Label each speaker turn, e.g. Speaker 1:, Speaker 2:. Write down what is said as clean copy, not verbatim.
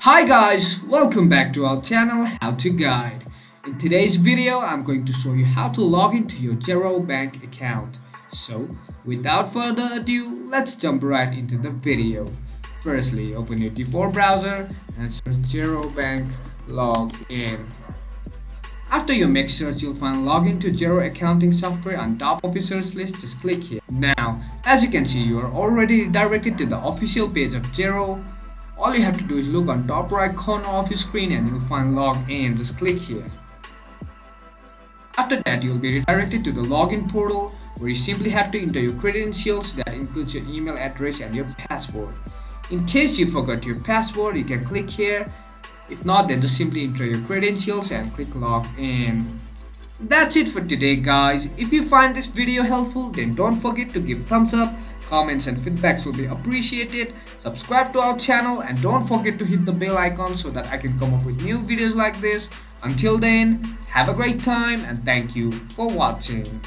Speaker 1: Hi guys, welcome back to our channel How to Guide. In today's video, I'm going to show you how to log into your Xero bank account. So, without further ado, let's jump right into the video. Firstly, open your default browser and search Xero Bank Login. After you make search, you'll find login to Xero accounting software on top of your search list. Just click here. Now, as you can see, you are already redirected to the official page of Xero. All you have to do is look on top right corner of your screen and you'll find login. Just click here. After that, you'll be redirected to the login portal where you simply have to enter your credentials, that includes your email address and your password. In case you forgot your password, you can click here. If not, then just simply enter your credentials and click login. That's it for today guys. If you find this video helpful, then don't forget to give thumbs up. Comments and feedbacks will be appreciated. Subscribe to our channel and don't forget to hit the bell icon so that I can come up with new videos like this. Until then, have a great time and thank you for watching.